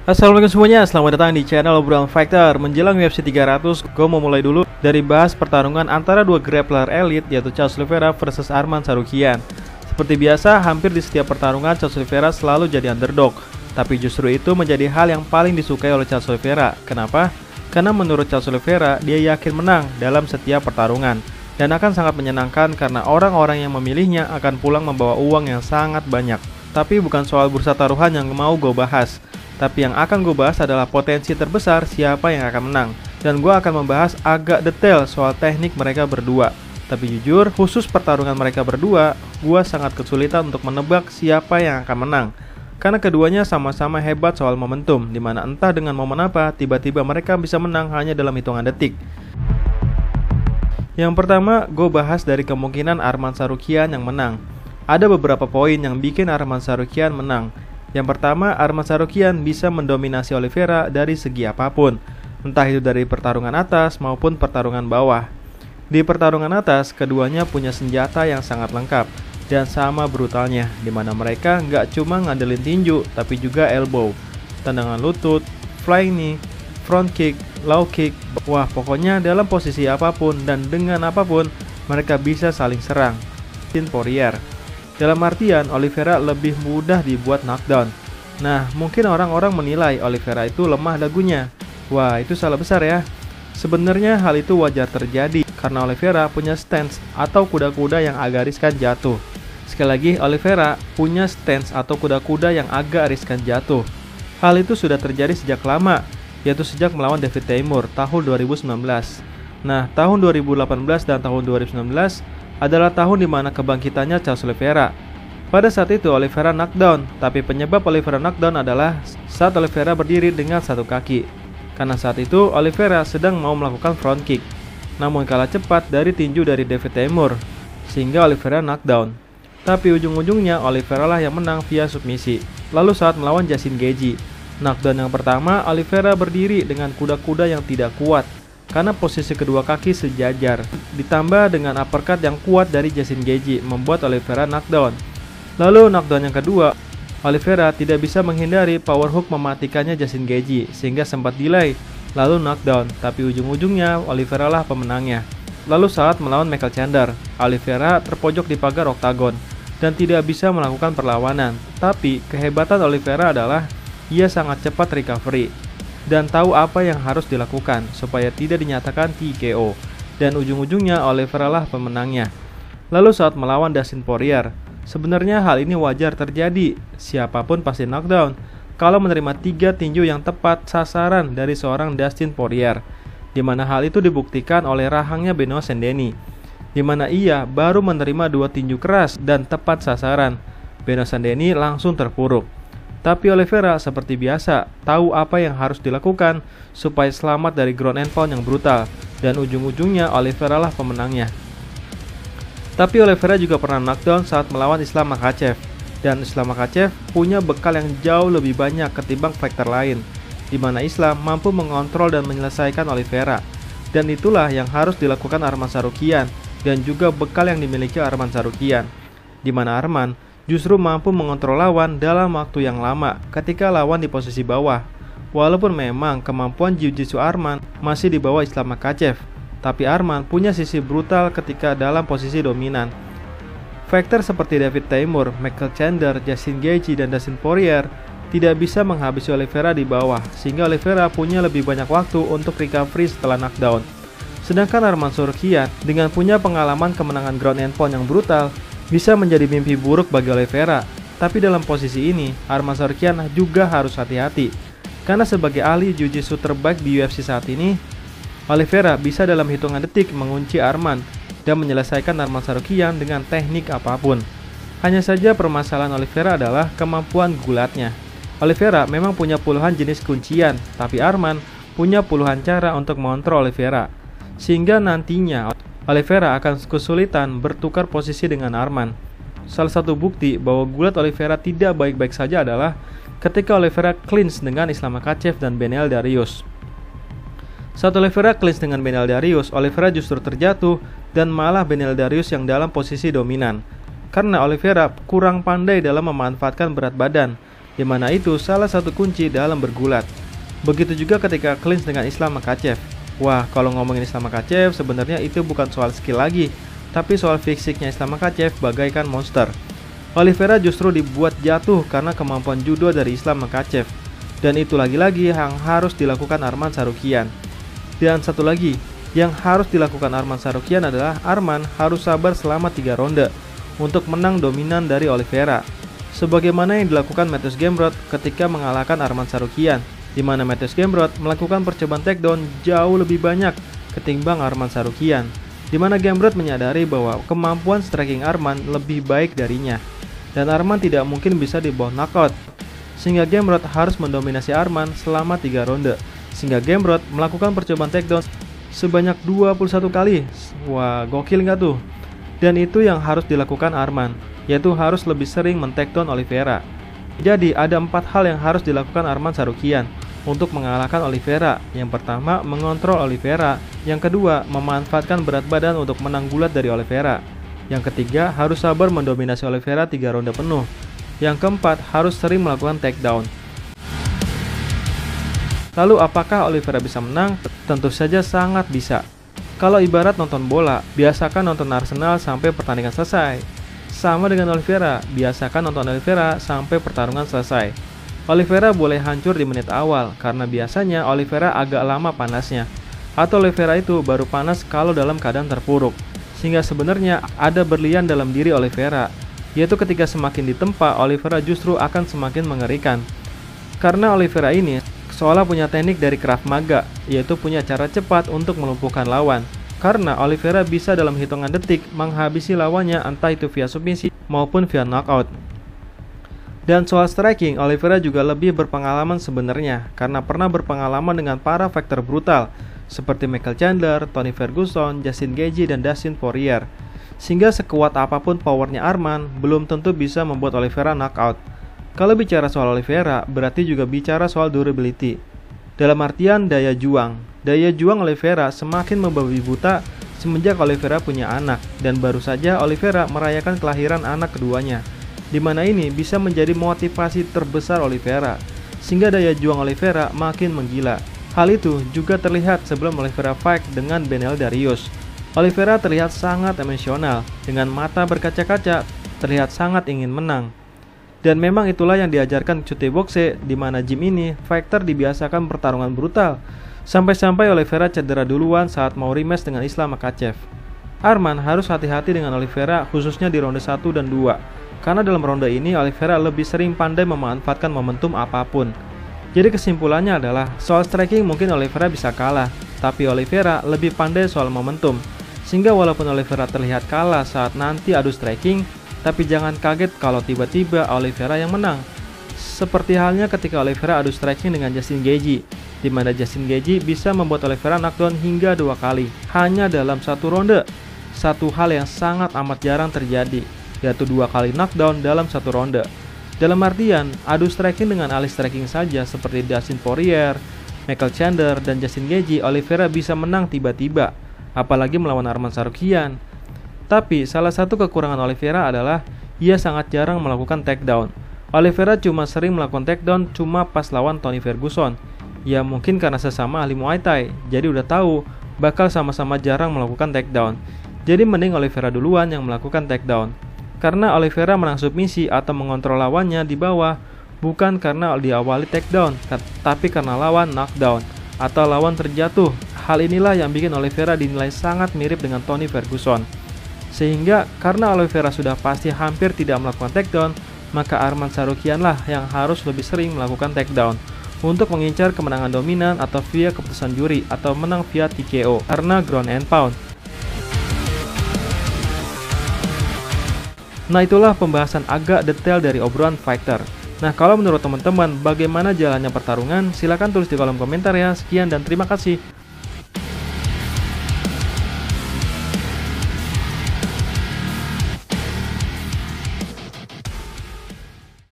Assalamualaikum semuanya, selamat datang di channel Obrolan Fighter. Menjelang UFC 300, gue mau mulai dulu dari bahas pertarungan antara dua grappler elite, yaitu Charles Oliveira versus Arman Tsarukyan. Seperti biasa, hampir di setiap pertarungan Charles Oliveira selalu jadi underdog. Tapi justru itu menjadi hal yang paling disukai oleh Charles Oliveira. Kenapa? Karena menurut Charles Oliveira, dia yakin menang dalam setiap pertarungan. Dan akan sangat menyenangkan karena orang-orang yang memilihnya akan pulang membawa uang yang sangat banyak. Tapi bukan soal bursa taruhan yang mau gue bahas. Tapi yang akan gue bahas adalah potensi terbesar siapa yang akan menang. Dan gue akan membahas agak detail soal teknik mereka berdua. Tapi jujur, khusus pertarungan mereka berdua, gue sangat kesulitan untuk menebak siapa yang akan menang. Karena keduanya sama-sama hebat soal momentum, dimana entah dengan momen apa, tiba-tiba mereka bisa menang hanya dalam hitungan detik. Yang pertama, gue bahas dari kemungkinan Arman Tsarukyan yang menang. Ada beberapa poin yang bikin Arman Tsarukyan menang. Yang pertama, Arman Tsarukyan bisa mendominasi Oliveira dari segi apapun, entah itu dari pertarungan atas maupun pertarungan bawah. Di pertarungan atas, keduanya punya senjata yang sangat lengkap dan sama brutalnya, dimana mereka nggak cuma ngandelin tinju, tapi juga elbow, tendangan lutut, flying knee, front kick, low kick. Wah, pokoknya dalam posisi apapun dan dengan apapun, mereka bisa saling serang. Poirier. Dalam artian, Oliveira lebih mudah dibuat knockdown. Nah, mungkin orang-orang menilai Oliveira itu lemah dagunya. Wah, itu salah besar ya. Sebenarnya hal itu wajar terjadi karena Oliveira punya stance atau kuda-kuda yang agak riskan jatuh. Sekali lagi, Oliveira punya stance atau kuda-kuda yang agak riskan jatuh. Hal itu sudah terjadi sejak lama, yaitu sejak melawan David Teymur tahun 2019. Nah, tahun 2018 dan tahun 2019 adalah tahun di mana kebangkitannya Charles Oliveira. Pada saat itu Oliveira knockdown, tapi penyebab Oliveira knockdown adalah saat Oliveira berdiri dengan satu kaki. Karena saat itu Oliveira sedang mau melakukan front kick, namun kalah cepat dari tinju dari David Teymur, sehingga Oliveira knockdown. Tapi ujung-ujungnya Oliveira lah yang menang via submisi. Lalu saat melawan Justin Gaethje, knockdown yang pertama Oliveira berdiri dengan kuda-kuda yang tidak kuat, karena posisi kedua kaki sejajar, ditambah dengan uppercut yang kuat dari Justin Gaethje membuat Oliveira knockdown. Lalu knockdown yang kedua, Oliveira tidak bisa menghindari power hook mematikannya Justin Gaethje sehingga sempat delay, lalu knockdown, tapi ujung-ujungnya Oliveira lah pemenangnya. Lalu saat melawan Michael Chandler, Oliveira terpojok di pagar oktagon dan tidak bisa melakukan perlawanan. Tapi kehebatan Oliveira adalah ia sangat cepat recovery dan tahu apa yang harus dilakukan supaya tidak dinyatakan TKO, dan ujung-ujungnya Oliveira lah pemenangnya. Lalu saat melawan Dustin Poirier, sebenarnya hal ini wajar terjadi, siapapun pasti knockdown kalau menerima 3 tinju yang tepat sasaran dari seorang Dustin Poirier, dimana hal itu dibuktikan oleh rahangnya Benoit Saint-Denis, dimana ia baru menerima 2 tinju keras dan tepat sasaran. Benoit Saint-Denis langsung terpuruk. Tapi Oliveira seperti biasa tahu apa yang harus dilakukan supaya selamat dari ground and pound yang brutal, dan ujung-ujungnya Oliveira lah pemenangnya. Tapi Oliveira juga pernah knockdown saat melawan Islam Makhachev, dan Islam Makhachev punya bekal yang jauh lebih banyak ketimbang fighter lain, di mana Islam mampu mengontrol dan menyelesaikan Oliveira. Dan itulah yang harus dilakukan Arman Tsarukyan dan juga bekal yang dimiliki Arman Tsarukyan, di mana Arman justru mampu mengontrol lawan dalam waktu yang lama ketika lawan di posisi bawah. Walaupun memang kemampuan jiu-jitsu Arman masih di bawah Islam Makhachev, tapi Arman punya sisi brutal ketika dalam posisi dominan. Fighter seperti David Teymur, Michael Chandler, Justin Gaethje, dan Dustin Poirier tidak bisa menghabisi Oliveira di bawah, sehingga Oliveira punya lebih banyak waktu untuk recovery setelah knockdown. Sedangkan Arman Tsarukyan dengan punya pengalaman kemenangan ground and pound yang brutal bisa menjadi mimpi buruk bagi Oliveira. Tapi dalam posisi ini, Arman Tsarukyan juga harus hati-hati, karena sebagai ahli jiu-jitsu terbaik di UFC saat ini, Oliveira bisa dalam hitungan detik mengunci Arman dan menyelesaikan Arman Tsarukyan dengan teknik apapun. Hanya saja permasalahan Oliveira adalah kemampuan gulatnya. Oliveira memang punya puluhan jenis kuncian, tapi Arman punya puluhan cara untuk mengontrol Oliveira, sehingga nantinya Oliveira akan kesulitan bertukar posisi dengan Arman. Salah satu bukti bahwa gulat Oliveira tidak baik-baik saja adalah ketika Oliveira clinch dengan Islam Makhachev dan Beneil Dariush. Saat Oliveira clinch dengan Beneil Dariush, Oliveira justru terjatuh dan malah Beneil Dariush yang dalam posisi dominan. Karena Oliveira kurang pandai dalam memanfaatkan berat badan di mana itu salah satu kunci dalam bergulat. Begitu juga ketika clinch dengan Islam Makhachev. Wah, kalau ngomongin Islam Makhachev sebenarnya itu bukan soal skill lagi, tapi soal fisiknya Islam Makhachev bagaikan monster. Oliveira justru dibuat jatuh karena kemampuan judo dari Islam Makhachev. Dan itu lagi-lagi yang harus dilakukan Arman Tsarukyan. Dan satu lagi, yang harus dilakukan Arman Tsarukyan adalah Arman harus sabar selama 3 ronde untuk menang dominan dari Oliveira. Sebagaimana yang dilakukan Mateusz Gamrot ketika mengalahkan Arman Tsarukyan, di mana Mateusz Gamrot melakukan percobaan takedown jauh lebih banyak ketimbang Arman Tsarukyan, di mana Gamrot menyadari bahwa kemampuan striking Arman lebih baik darinya, dan Arman tidak mungkin bisa dibawa knockout, sehingga Gamrot harus mendominasi Arman selama 3 ronde, sehingga Gamrot melakukan percobaan takedown sebanyak 21 kali. Wah, gokil nggak tuh? Dan itu yang harus dilakukan Arman, yaitu harus lebih sering men-takedown Oliveira. Jadi ada 4 hal yang harus dilakukan Arman Tsarukyan untuk mengalahkan Oliveira. Yang pertama, mengontrol Oliveira. Yang kedua, memanfaatkan berat badan untuk menang gulat dari Oliveira. Yang ketiga, harus sabar mendominasi Oliveira 3 ronde penuh. Yang keempat, harus sering melakukan takedown. Lalu apakah Oliveira bisa menang? Tentu saja sangat bisa. Kalau ibarat nonton bola, biasakan nonton Arsenal sampai pertandingan selesai. Sama dengan Oliveira, biasakan nonton Oliveira sampai pertarungan selesai. Oliveira boleh hancur di menit awal, karena biasanya Oliveira agak lama panasnya. Atau Oliveira itu baru panas kalau dalam keadaan terpuruk. Sehingga sebenarnya ada berlian dalam diri Oliveira, yaitu ketika semakin ditempa, Oliveira justru akan semakin mengerikan. Karena Oliveira ini seolah punya teknik dari Krav Maga, yaitu punya cara cepat untuk melumpuhkan lawan. Karena Oliveira bisa dalam hitungan detik menghabisi lawannya entah itu via submisi maupun via knockout. Dan soal striking, Oliveira juga lebih berpengalaman sebenarnya, karena pernah berpengalaman dengan para fighter brutal seperti Michael Chandler, Tony Ferguson, Justin Gaethje, dan Dustin Poirier. Sehingga sekuat apapun powernya Arman, belum tentu bisa membuat Oliveira knockout. Kalau bicara soal Oliveira, berarti juga bicara soal durability. Dalam artian daya juang. Daya juang Oliveira semakin membabi buta semenjak Oliveira punya anak, dan baru saja Oliveira merayakan kelahiran anak keduanya, di mana ini bisa menjadi motivasi terbesar Oliveira, sehingga daya juang Oliveira makin menggila. Hal itu juga terlihat sebelum Oliveira fight dengan Beneil Dariush. Oliveira terlihat sangat emosional, dengan mata berkaca-kaca, terlihat sangat ingin menang. Dan memang itulah yang diajarkan Chute Boxe, di mana gym ini fighter dibiasakan pertarungan brutal. Sampai-sampai Oliveira cedera duluan saat mau rematch dengan Islam Makhachev. Arman harus hati-hati dengan Oliveira khususnya di ronde 1 dan 2. Karena dalam ronde ini Oliveira lebih sering pandai memanfaatkan momentum apapun. Jadi kesimpulannya adalah soal striking mungkin Oliveira bisa kalah, tapi Oliveira lebih pandai soal momentum. Sehingga walaupun Oliveira terlihat kalah saat nanti adu striking, tapi jangan kaget kalau tiba-tiba Oliveira yang menang. Seperti halnya ketika Oliveira adu striking dengan Justin Gaethje, di mana Justin Gaethje bisa membuat Oliveira knockdown hingga 2 kali hanya dalam 1 ronde. Satu hal yang sangat amat jarang terjadi, yaitu 2 kali knockdown dalam 1 ronde. Dalam artian, adu striking dengan alih striking saja seperti Dustin Poirier, Michael Chandler, dan Justin Gaethje, Oliveira bisa menang tiba-tiba, apalagi melawan Arman Tsarukyan. Tapi salah satu kekurangan Oliveira adalah ia sangat jarang melakukan takedown. Oliveira cuma sering melakukan takedown cuma pas lawan Tony Ferguson. Ya mungkin karena sesama ahli Muay Thai, jadi udah tahu bakal sama-sama jarang melakukan takedown. Jadi mending Oliveira duluan yang melakukan takedown. Karena Oliveira menang submisi atau mengontrol lawannya di bawah, bukan karena diawali takedown, tapi karena lawan knockdown atau lawan terjatuh. Hal inilah yang bikin Oliveira dinilai sangat mirip dengan Tony Ferguson. Sehingga karena Oliveira sudah pasti hampir tidak melakukan takedown, maka Arman Tsarukyan lah yang harus lebih sering melakukan takedown untuk mengincar kemenangan dominan atau via keputusan juri atau menang via TKO karena ground and pound. Nah, itulah pembahasan agak detail dari obrolan fighter. Nah, kalau menurut teman-teman bagaimana jalannya pertarungan, silahkan tulis di kolom komentar ya. Sekian dan terima kasih.